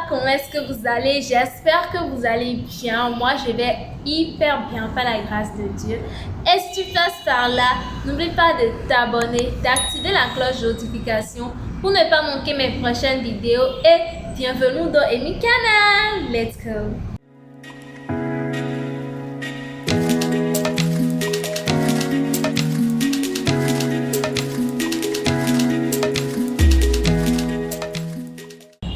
comment est-ce que vous allez? J'espère que vous allez bien. Moi, je vais hyper bien par la grâce de Dieu. Et si tu passes par là, n'oublie pas de t'abonner, d'activer la cloche de notification pour ne pas manquer mes prochaines vidéos. Et bienvenue dans Amy Canal. Let's go!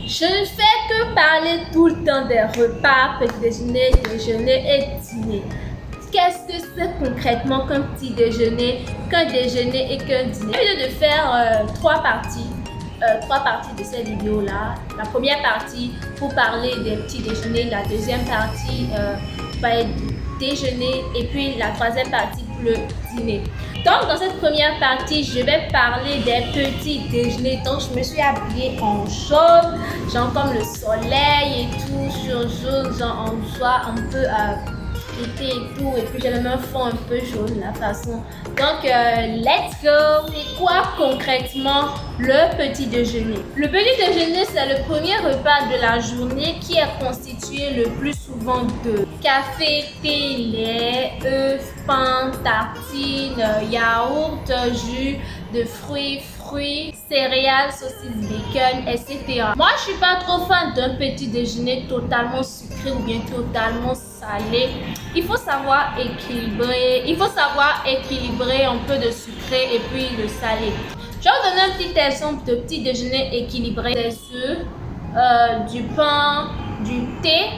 Je ne fais que parler tout le temps des repas, petit déjeuner, déjeuner et dîner. Qu'est-ce que c'est concrètement qu'un petit déjeuner, qu'un déjeuner et qu'un dîner? J'ai décidé de faire trois parties de cette vidéo-là. La première partie pour parler des petits déjeuners, la deuxième partie va être déjeuner et puis la troisième partie pour le dîner. Donc dans cette première partie, je vais parler des petits déjeuners. Donc je me suis habillée en jaune, genre comme le soleil et tout, sur jaune, genre on voit un peu été et tout, et puis j'ai même un fond un peu jaune la façon. Donc let's go! C'est quoi concrètement le petit déjeuner? Le petit déjeuner, c'est le premier repas de la journée qui est constitué le plus souvent de café, thé, lait, œufs, pain, tartines, yaourt, jus de fruits, céréales, saucisses, bacon, etc. Moi, je suis pas trop fan d'un petit déjeuner totalement sucré ou bien totalement salé. Il faut savoir équilibrer. Un peu de sucré et puis de salé. Je vais vous donner un petit exemple de petit déjeuner équilibré. Des œufs, du pain, du thé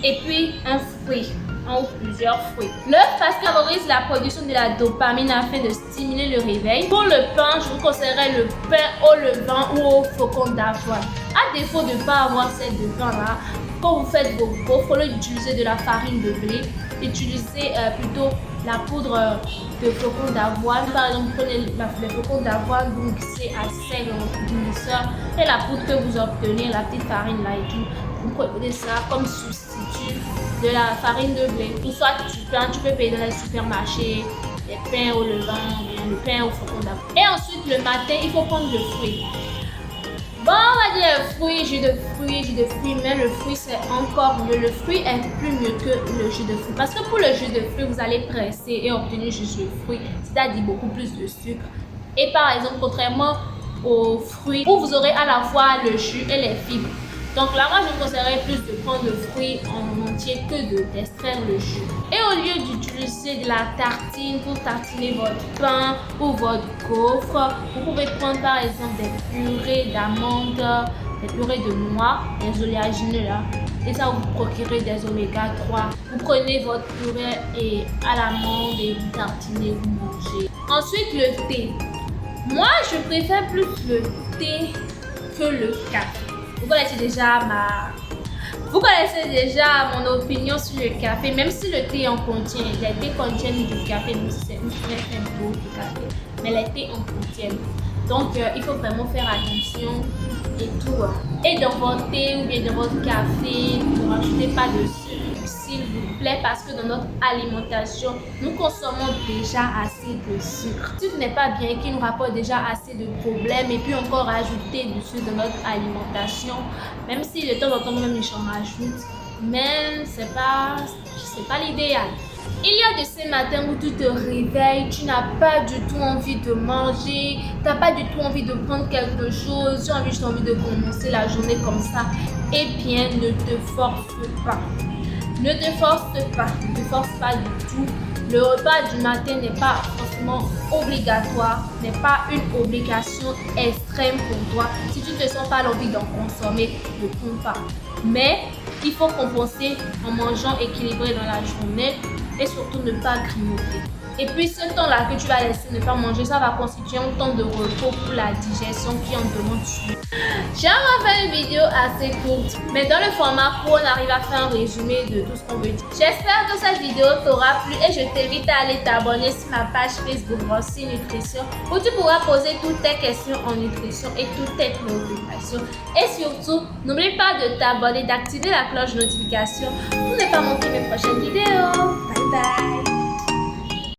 et puis un fruit. Un ou plusieurs fruits. L'œuf parce qu'il favorise la production de la dopamine afin de stimuler le réveil. Pour le pain, je vous conseillerais le pain au levain ou au flocon d'avoine. À défaut de ne pas avoir cette de pain là, quand vous faites vos gaufres, au lieu d'utiliser de la farine de blé, utilisez plutôt la poudre de flocon d'avoine. Par exemple, prenez les flocons d'avoine, vous mixez à sec dans votre mixeur et la poudre que vous obtenez, la petite farine là et tout, vous prenez ça comme substitut de la farine de blé. Ou soit du pain, tu peux payer dans les supermarchés, les pains au levain, le pain au flocon d'avoine. Et ensuite, le matin, il faut prendre le fruit. Bon, on va dire jus de fruits, mais le fruit c'est encore mieux. Le fruit est plus mieux que le jus de fruits. Parce que pour le jus de fruits, vous allez presser et obtenir jus de fruits, c'est-à-dire beaucoup plus de sucre. Et par exemple, contrairement aux fruits, où vous aurez à la fois le jus et les fibres. Donc là, moi, je vous conseillerais plus de prendre le fruit en entier que d'extraire le jus. Et au lieu d'utiliser de la tartine pour tartiner votre pain ou votre gaufre, vous pouvez prendre par exemple des purées d'amandes, des purées de noix, des oléagineux là. Et ça vous procurez des oméga 3. Vous prenez votre purée et à l'amande et vous tartinez, vous mangez. Ensuite, le thé. Moi, je préfère plus le thé que le café. Vous connaissez déjà mon opinion sur le café, même si le thé en contient. Les thés contiennent du café, même si c'est une très faible dose de café. Mais les thés en contiennent. Donc, il faut vraiment faire attention et tout. Et dans votre thé ou bien dans votre café, ne rajoutez pas de sucre, s'il vous plaît, parce que dans notre alimentation, nous consommons déjà assez de sucre. Le sucre n'est pas bien, qu'il nous rapporte déjà assez de problèmes et puis encore rajouter du sucre dans notre alimentation, même si de temps en temps même j'en rajoute, mais c'est pas l'idéal. Il y a de ces matins où tu te réveilles, tu n'as pas du tout envie de manger, tu n'as pas du tout envie de prendre quelque chose, tu as juste envie de commencer la journée comme ça. Eh bien, ne te force pas. Ne te force pas du tout. Le repas du matin n'est pas forcément obligatoire, n'est pas une obligation extrême pour toi. Si tu ne sens pas l'envie d'en consommer, ne prends pas. Mais il faut compenser en mangeant équilibré dans la journée et surtout ne pas grignoter. Et puis ce temps-là que tu vas laisser ne pas manger, ça va constituer un temps de repos pour la digestion qui en demande soin. J'ai fait une vidéo assez courte, mais dans le format court, on arrive à faire un résumé de tout ce qu'on veut dire. J'espère que cette vidéo t'aura plu et je t'invite à aller t'abonner sur ma page Facebook Rossi Nutrition où tu pourras poser toutes tes questions en nutrition et toutes tes préoccupations. Et surtout, n'oublie pas de t'abonner, d'activer la cloche de notification pour ne pas manquer mes prochaines vidéos. Bye bye!